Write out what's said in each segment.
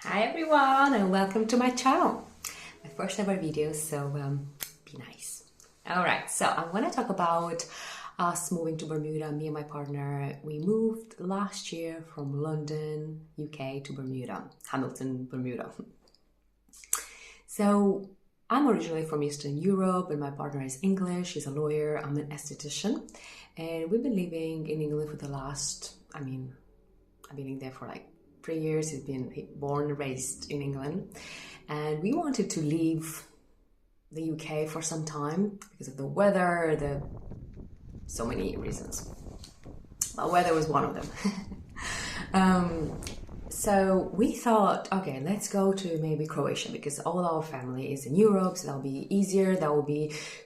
Hi everyone and welcome to my channel. My first ever video, so be nice. Alright, so I'm going to talk about us moving to Bermuda. Me and my partner, we moved last year from London, UK to Bermuda, Hamilton, Bermuda. So I'm originally from Eastern Europe and my partner is English, she's a lawyer, I'm an esthetician. And we've been living in England for the last, I've been living there for like 3 years. He's been born and raised in England, and we wanted to leave the UK for some time because of the weather, so many reasons. Well, weather was one of them. So we thought, okay, let's go to maybe Croatia because all our family is in Europe, so that'll be easier.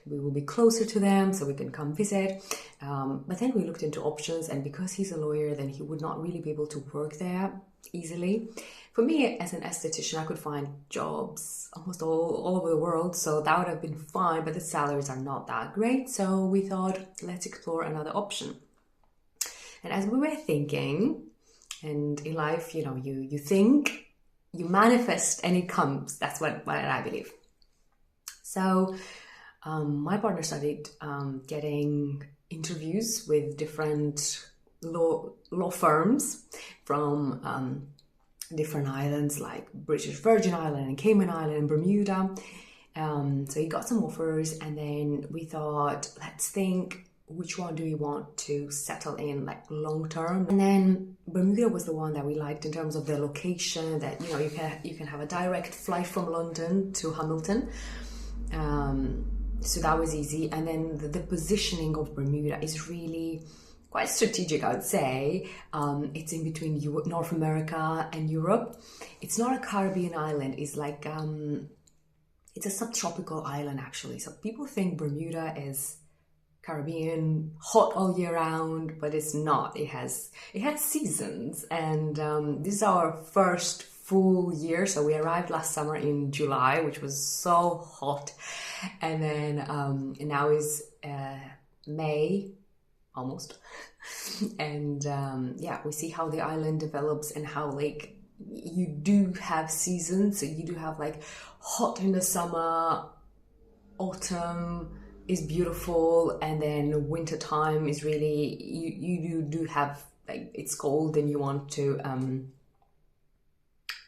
We will be closer to them, so we can come visit. But then we looked into options, and because he's a lawyer, then he would not really be able to work there easily. For me, as an esthetician, I could find jobs almost all over the world, so that would have been fine, but the salaries are not that great. So we thought, let's explore another option. And as we were thinking, and in life, you know, you think, you manifest, and it comes. That's what I believe. So my partner started getting interviews with different law firms from different islands like British Virgin Island and Cayman Island and Bermuda. So he got some offers, and then we thought, let's think, which one do we want to settle in like long term? And then Bermuda was the one that we liked in terms of the location, that you know you can have a direct flight from London to Hamilton. So that was easy. And then the positioning of Bermuda is really quite strategic, I would say. It's in between North America and Europe. It's not a Caribbean island. It's like it's a subtropical island actually. So people think Bermuda is Caribbean, hot all year round, but it's not. It has seasons, and this is our first full year. So we arrived last summer in July, which was so hot, and then now is May almost, and yeah, we see how the island develops and how like you do have seasons. So you do have like hot in the summer, autumn is beautiful, and then winter time is really you do have like it's cold and you want to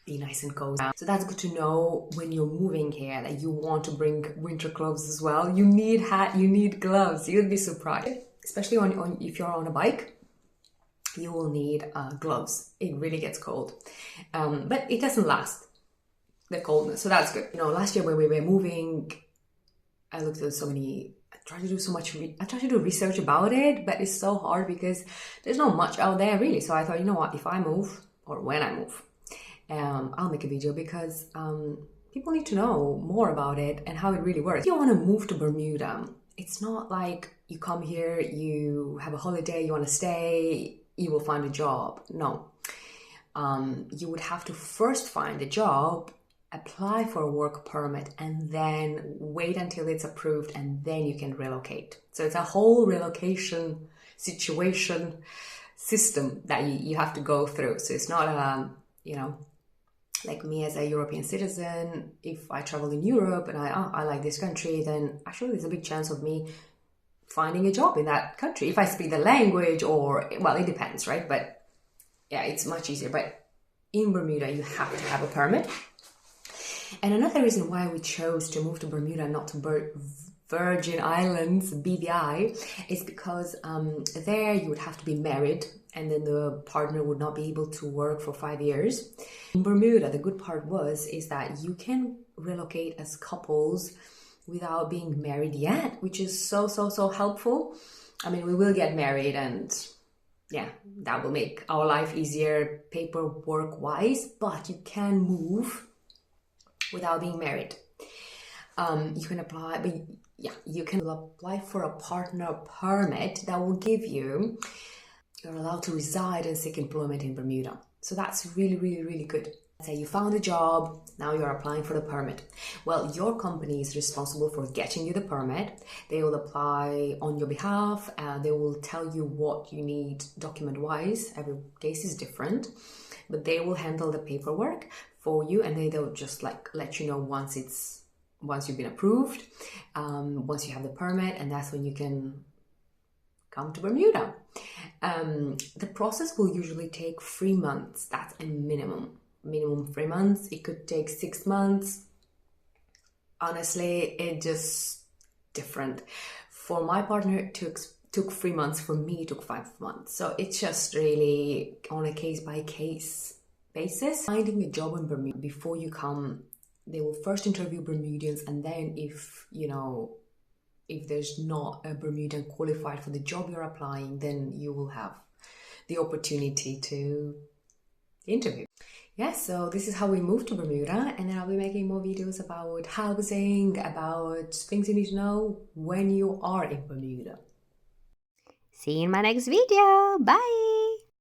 be nice and cozy. So that's good to know when you're moving here, that you want to bring winter clothes as well. You need hat, you need gloves. You'd be surprised, especially on if you're on a bike. You will need gloves. It really gets cold, but it doesn't last, the coldness. So that's good. You know, last year when we were moving, I looked at I tried to do research about it, but it's so hard because there's not much out there really. So I thought, you know what, if I move, or when I move, I'll make a video because people need to know more about it and how it really works. If you want to move to Bermuda, it's not like you come here, you have a holiday, you want to stay, you will find a job. No. You would have to first find a job, apply for a work permit, and then wait until it's approved, and then you can relocate. So it's a whole relocation system that you have to go through. So it's not you know, like me as a European citizen, if I travel in Europe and I like this country, then actually there's a big chance of me finding a job in that country if I speak the language, or well, it depends, right? But yeah, it's much easier. But in Bermuda, you have to have a permit. And another reason why we chose to move to Bermuda, not to Virgin Islands, BVI, is because there you would have to be married, and then the partner would not be able to work for 5 years. In Bermuda, the good part is that you can relocate as couples without being married yet, which is so helpful. I mean, we will get married, and yeah, that will make our life easier paperwork wise, but you can move without being married. You can apply, but yeah, you can apply for a partner permit that will give you're allowed to reside and seek employment in Bermuda. So that's really good. Say you found a job, now you're applying for the permit. Well, your company is responsible for getting you the permit. They will apply on your behalf, and they will tell you what you need document-wise. Every case is different. but they will handle the paperwork for you, and they'll just like let you know once you've been approved, once you have the permit, and that's when you can come to Bermuda. The process will usually take 3 months. That's a minimum 3 months. It could take 6 months. Honestly, it just different. For my partner, it took 3 months. For me, it took 5 months. So it's just really on a case-by-case basis. Finding a job in Bermuda before you come, they will first interview Bermudians, and then if there's not a Bermudian qualified for the job you're applying, then you will have the opportunity to interview. Yes, so this is how we moved to Bermuda, and then I'll be making more videos about housing, about things you need to know when you are in Bermuda. See you in my next video. Bye!